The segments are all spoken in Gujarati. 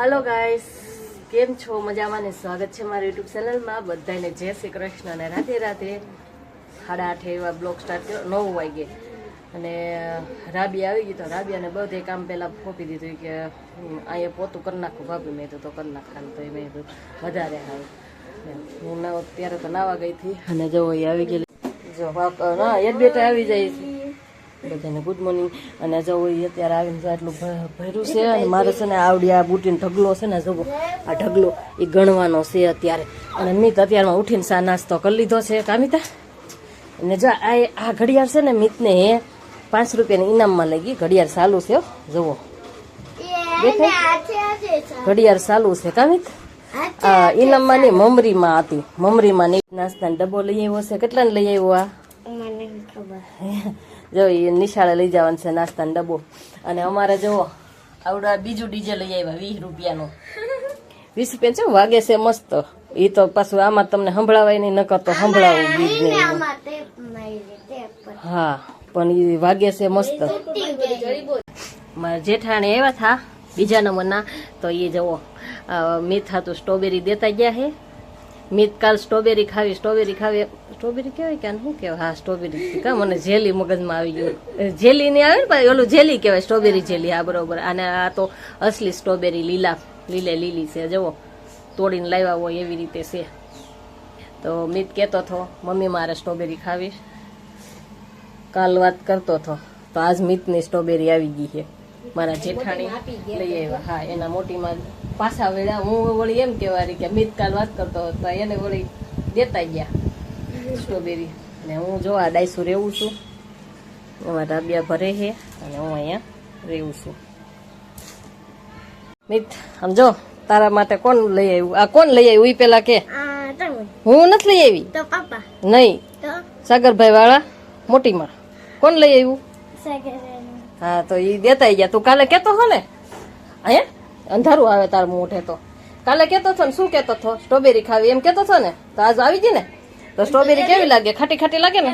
हेलो गाइस, केम छो मजामां ने स्वागत है मारी यूट्यूब चैनल में। बधाने जय श्री कृष्ण ने राधे राधे। 8:30 एवा ब्लॉग स्टार्ट करो, 9 वागे અને રાબી આવી ગઈ તો રાબિયાને બધે કામ પહેલાં ફોપી દીધું કે અહીંયા પોતું કરી નાખું ભાભી. મેં તો કરી નાખવાનું તો મેં વધારે આવ્યું. હું ત્યારે તો નાવા ગઈ હતી અને જો એ આવી ગયેલી. જો હા એક બેટા આવી જાય છે બધાને ગુડ મોર્નિંગ. અને જો એ અત્યારે આવીને જો આટલું ભર્યું છે. અને મારે છે ને આવડી આ બુટીનો ઢગલો છે ને, જો આ ઢગલો એ ગણવાનો છે અત્યારે. અને મિત અત્યારમાં ઉઠીને સા નાસ્તો કરી લીધો છે કામિતા. અને જો આ ઘડિયાળ છે ને મિતને હે 5 રૂપિયાની ઇનામમાં લઈ ગઈ. ઘડિયાળ ચાલુ છે, જુઓ ઘડિયાળ ચાલુ છે કામિત. ઇનામમાં ની મમરીમાં હતી. મમરીમાં ની નાસ્તાનો ડબ્બો લઈ આવ્યો છે. કેટલાને લઈ આવ્યો આ મને ખબર. જો એ નિશાળે લઈ જવાનું છે નાસ્તાનો ડબ્બો. અને અમારે જો આવડા બીજું ડીજે લઈ આવ્યા 20 રૂપિયાનું. 20 રૂપિયા છે, વાગે છે મસ્ત. એ તો પાછું આમાં તમને સંભળાવાય નહીં, નકર તો સંભળાવું ગીત ને. હા પણ એ વાગે છે મસ્ત. મારા જેઠાણી આવ્યા હતા બીજા નંબરના, તો એ જવો મિત હતું સ્ટ્રોબેરી દેતા ગયા હે. મિત કાલ સ્ટ્રોબેરી ખાવી કહેવાય કે શું કહેવાય? હા સ્ટ્રોબેરી કા, મને જેલી મગજમાં આવી ગયું. જેલી ની આવે ને ઓલું જેલી કહેવાય, સ્ટ્રોબેરી જેલી. હા બરોબર. અને આ તો અસલી સ્ટ્રોબેરી લીલી છે, જુઓ તોડીને લાવ્યા હોય એવી રીતે છે. તો મિત કહેતો હતો મમ્મી મારે સ્ટ્રોબેરી ખાવી. કાલ વાત કરતો હતો તો આજ મિતની સ્ટ્રોબેરી આવી ગઈ છે. મારા જેઠાણી લઈ આવ્યા. હા એના મોટીમાં પાછા વેળા. હું વળી એમ કહેવાય કે મિત કાલ વાત કરતો હતો એને વળી દેતા ગયા સ્ટ્રોબેરી. અને હું જો આ ડાયસું રહેવું છું. એમાં રાબિયા ભરે છે અને હું અહીંયા રહેવું છું. મિત આમ જો તારા માટે કોણ લઈ આવ્યું? આ કોણ લઈ આવ્યું એ પેલા કે. હું નથી લઈ આવી તો પાપા નહીં, સાગરભાઈ વાળા મોટીમાં. કોણ લઈ આવ્યું? હા તો એ દેતા ગયા. તું કાલે કેતો છો ને, અહીંયા અંધારું આવે તાર મોઢે. તો કાલે કેતો છો ને, શું કેતો છો? સ્ટ્રોબેરી ખાવી એમ કેતો છો ને. તો આજ આવી ગઈ ને. તો સ્ટ્રોબેરી કેવી લાગે? ખાટી ખાટી લાગે ને?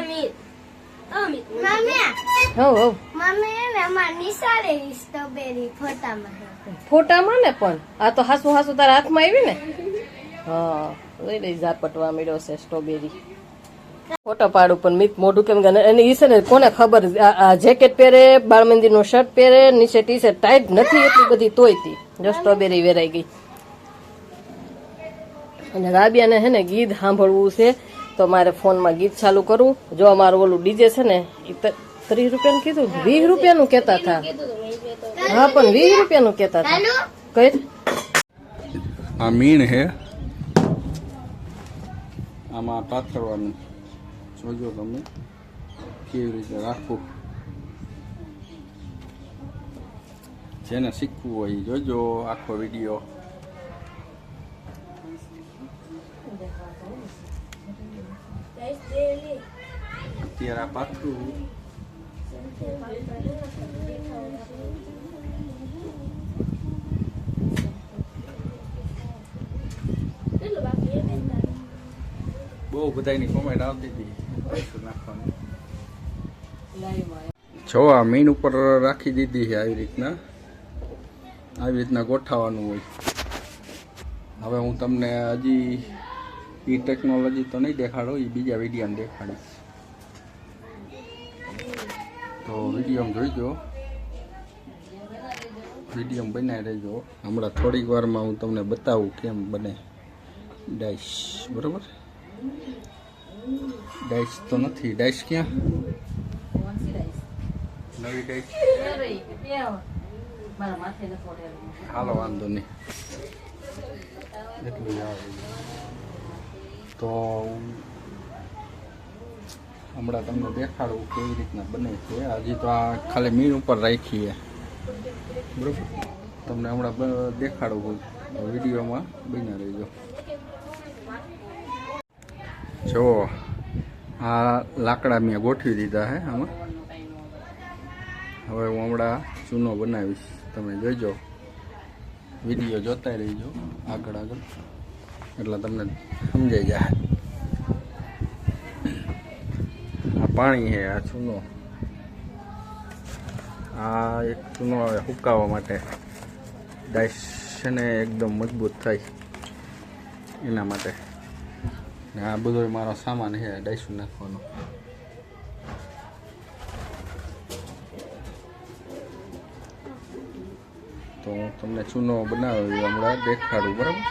ફોટામાં ને પણ આ તો હાસુ હાસુ તારા હાથમાં આવી ને. હા ઝાપટવા મળ્યો છે સ્ટ્રોબેરી. ફોટો પાડું પણ મિત મોઢું કેમ ગણે એની ઈ છે ને કોને ખબર. આ જેકેટ પહેરે, બાળ મંદિરનો શર્ટ પહેરે, નીચે ટી શર્ટ ટાઈટ નથી એટલી બધી તોયતી. જો સ્ટ્રોબેરી વેરાઈ ગઈ. અને રાબિયાને હે ને ગીત સાંભળવું છે તો મારે ફોનમાં ગીત ચાલુ કરવું. જો અમારું ઓલું ડીજે છે ને એ 30 રૂપિયાનું કીધું, 20 રૂપિયાનું કેતા હતા. હા પણ 20 રૂપિયાનું કેતા હતા. કઈ આ મીણ હે, આમાં પાથરવાનું. જોજો તમે કેવી રીતે રાખવું. જેને શીખવું હોય એ જોજો આખો વિડીયો. અત્યારે આ પાથરું બહુ બધાની કોમેન્ટ આવતી હતી નાખવાની. જો આ મીન ઉપર રાખી દીધી છે. આવી રીતના ગોઠવવાનું હોય. હવે હું તમને હજી એ ટેકનોલોજી તો નહીં દેખાડો, એ બીજા વિડીયોમાં દેખાડીશ. તો વિડીયોમાં જોઈજો, વિડીયોમાં બનાવી રહેજો. હમણાં થોડીક વારમાં હું તમને બતાવું કેમ બને ડાઈશ. બરોબર, ડાઈશ તો નથી. ડાઈશ ક્યાં? નવી ડાઈશ. હાલો વાંધો નહીં. એટલું આવે તો હમણાં તમને દેખાડું કેવી રીતના બને છે. હજી તો આ ખાલી મીણ ઉપર રાખીએ. બરોબર, તમને હમણાં દેખાડું. વિડીયોમાં બન્યા રહેજો. જો આ લાકડા મેં ગોઠવી દીધા હે આમાં. હવે હું હમણાં ચૂનો બનાવીશ. તમે જોઈજો, વિડીયો જોતા રહીજો આગળ એટલે તમને સમજાઈ જાય. આ પાણી છે, આ ચૂનો. આ એક ચૂનો આવે સુકાવવા માટે. ડાઈસ છે ને એકદમ મજબૂત થાય એના માટે. ને આ બધો મારો સામાન છે ડાઈસું નાખવાનો. તો હું તમને ચૂનો બનાવ્યો હમણાં દેખાડું, બરાબર?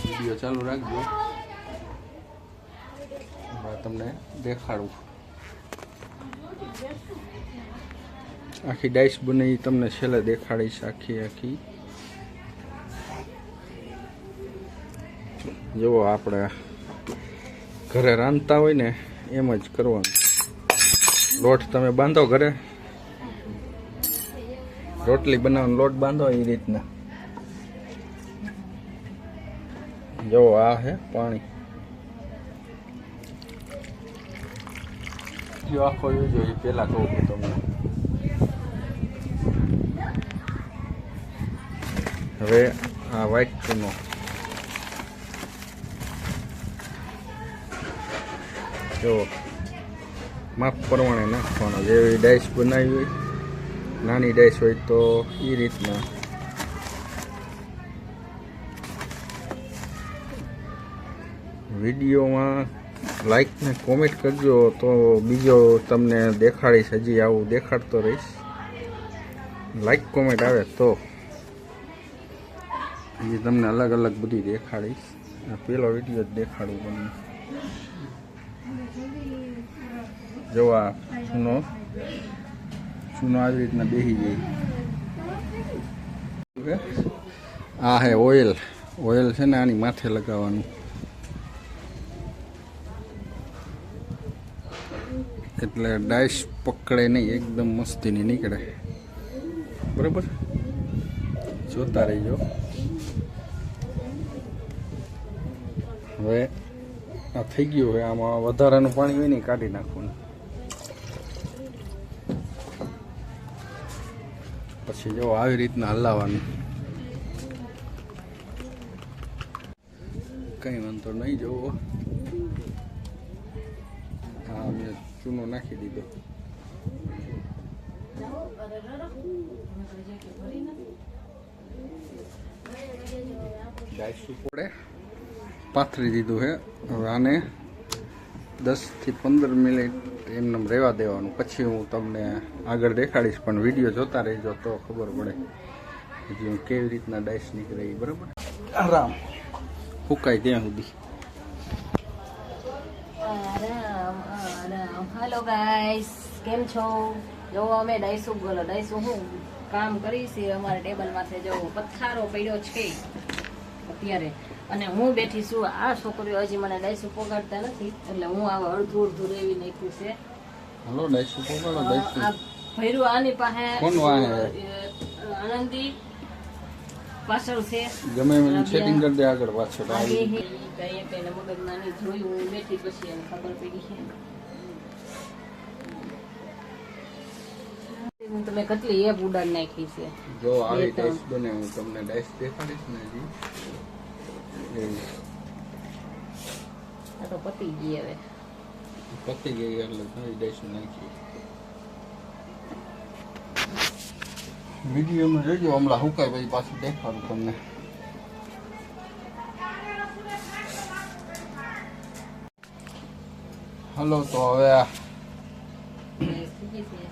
વિડીયો ચાલુ રાખજો, તમને દેખાડું. આખી ડાઈસ બની તમને છેલ્લે દેખાડીશ, આખી. જો આપણે ઘરે રાંધતા હોય ને એમ જ કરવાનું. લોટ તમે બાંધો ઘરે, રોટલી બનાવવાનો લોટ બાંધો એ રીતના. જો આ હે પાણી. જો આખો જોજો એ પેલા કહું છું તમને. હવે આ વ્હાઈટ ચૂનો જો માપ પ્રમાણે નાખવાનો. જેવી ડાઈસ બનાવી હોય, નાની ડાઈસ હોય તો એ રીતના. વિડીયોમાં લાઈક ને કોમેન્ટ કરજો તો બીજો તમને દેખાડીશ. હજી આવું દેખાડતો રહીશ. લાઈક કોમેન્ટ આવે તો હજી તમને અલગ અલગ બધી દેખાડીશ. આ પેલો વિડીયો જ દેખાડું તમને. જો આ ચૂનો આવી રીતના બેસી જાય. આ હે ઓઇલ છે ને આની માથે લગાવવાનું. એટલે ડાઈસ પકડે નહીં, એકદમ મસ્તીની નીકળે, બરાબર? જોતા રહીજો. હવે આ થઈ ગયું. હવે આમાં વધારાનું પાણી હોય ને કાઢી નાખવાનું. પછી જો આવી રીતના હલાવવાનું. કઈ વાંધો નહીં. જોવો હા, મેં ચૂનો નાખી દીધો. પડે પાથરી દીધું છે. હવે આને 10 થી 15 મિનિટ એમને રહેવા દેવાનું. પછી હું તમને આગળ દેખાડીશ, પણ વિડીયો જોતા રહેજો તો ખબર પડે હજી હું કેવી રીતના ડાઈસ નીકળે, બરાબર? આરામ ફૂકાય ત્યાં સુધી. હેલો ગાઈસ, કેમ છો? જો અમે ડાઈસુ બોલો. ડાઈસુ હું કામ કરીશ. અમારા ટેબલ માથે જો પથ્થારો પડ્યો છે અત્યારે, અને હું બેઠી છું. આ છોકરીઓ હજી મને ડાઈસુ પોગાડતા નથી, એટલે હું આવા અડધું રેવી નાખ્યું છે. હલો ડાઈસુ પોગાડો. ડાઈસુ આ ભૈરું આની પાસે કોણ વાહે? આનંદી પાછળ છે. ગમે એમ સેટિંગ કરી દે આગળ પાછળ. કઈ મગજમાં નહીં જોયું. હું બેઠી પછી એને ખબર પડી છે. તમે કેટલી એપ ઉડાડ નાખી છે. જો આવી ડાઈસ બને, હું તમને ડાઈસ દેખાડીશ ને હજી. આ તો પતી ગઈ. હવે પતી ગઈ એટલે ઘણી ડાઈસ નાખી. વિડીયોમાં જોજો. હમણાં હુકાય પછી પાછું દેખાડું તમને. હલો, તો હવે આ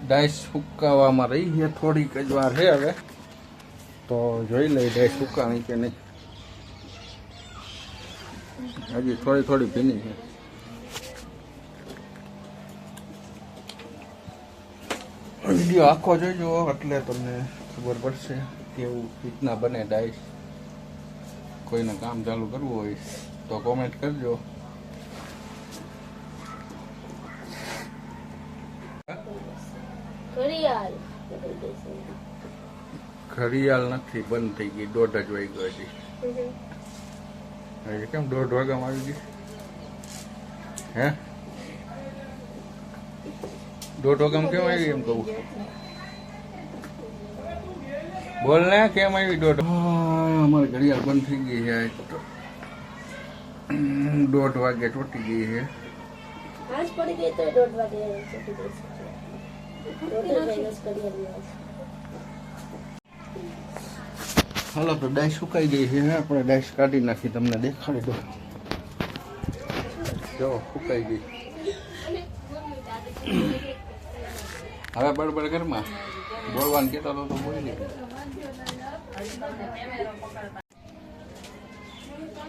ડાઈસ સુકાવામાં રહી છે. થોડીક જ વાર છે હવે, તો જોઈ લઈ ડાઈસ સુકાણી કે નહીં. હજી થોડી ભીની છે. વિડીયો આખો જોજો એટલે તમને ખબર પડશે કેવું રીતના બને ડાઈસ. કોઈને કામ ચાલુ કરવું હોય તો કોમેન્ટ કરજો. ઘડિયાળ નથી, બંધ થઈ ગઈ. 1:30 જ વાગ્યો હજી. કેમ 1:30 વાગ્યામાં આવી ગઈ? હે 1:30 વાગ્યામાં કેમ આવી? એમ કહું. બોલ ને, કેમ આવી 1:30? અમારી ઘડિયાળ બંધ થઈ ગઈ છે. 1:30 વાગે તૂટી ગઈ છે. આજ પડી ગઈ તો 1:30 વાગે છૂટી ગઈ છે. હાલો તો ડાઈસ સુકાઈ ગઈ છે આપણે ડાઈસ કાઢી નાખી તમને દેખાડી દો જો સુકાઈ ગઈ હવે બળબડ ઘરમાં બોલવાનું કેતો તો બોલી લે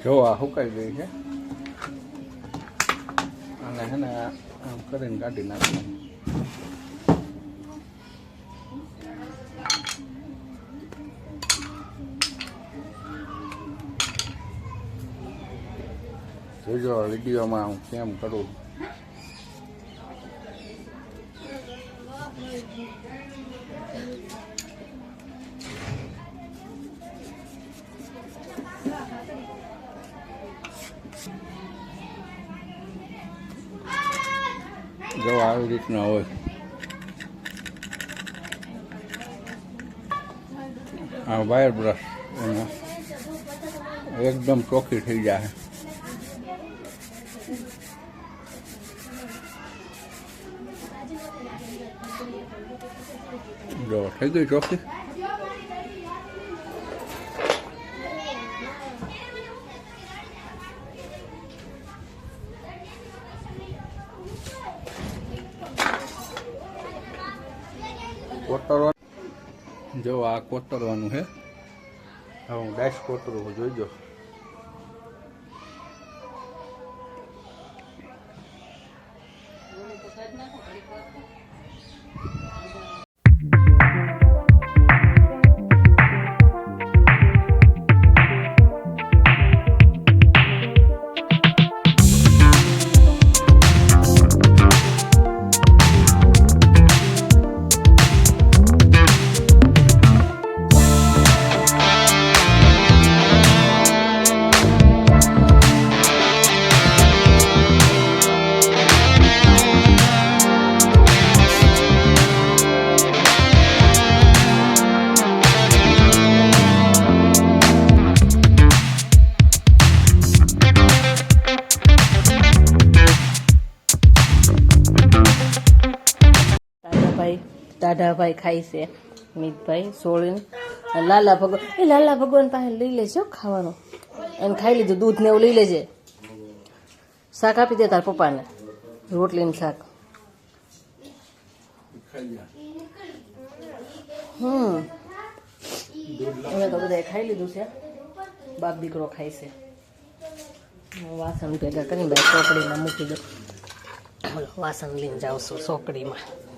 જો આ સુકાઈ ગઈ છે અને હે ને આમ કરીને કાઢી નાખી જોજો વિડીયોમાં હું કેમ કરું જો આવી રીતના હોય આ વાયર બ્રશ એકદમ ચોખ્ખી થઈ જાય જો થઈ ગઈ ચોખ્ખી કોતરવાનું જો આ કોતરવાનું છે હવે હું ડાઈસ કોતરું જોઈજો દાદાભાઈ ખાય છે મિતભાઈ સોળીને લાલા ભગવાન પાસે લઈ લેજો ખાવાનું એને ખાઈ લીધું દૂધ ને એવું લઈ લેજે શાક આપી દે તાર પપ્પાને રોટલી ને શાક અમે તો બધા ખાઈ લીધું છે બાપ દીકરો ખાય છે વાસણ ભેગા કરીને ભાઈ ચોકડીમાં મૂકી દો વાસણ લઈને જાઉં છું ચોકડીમાં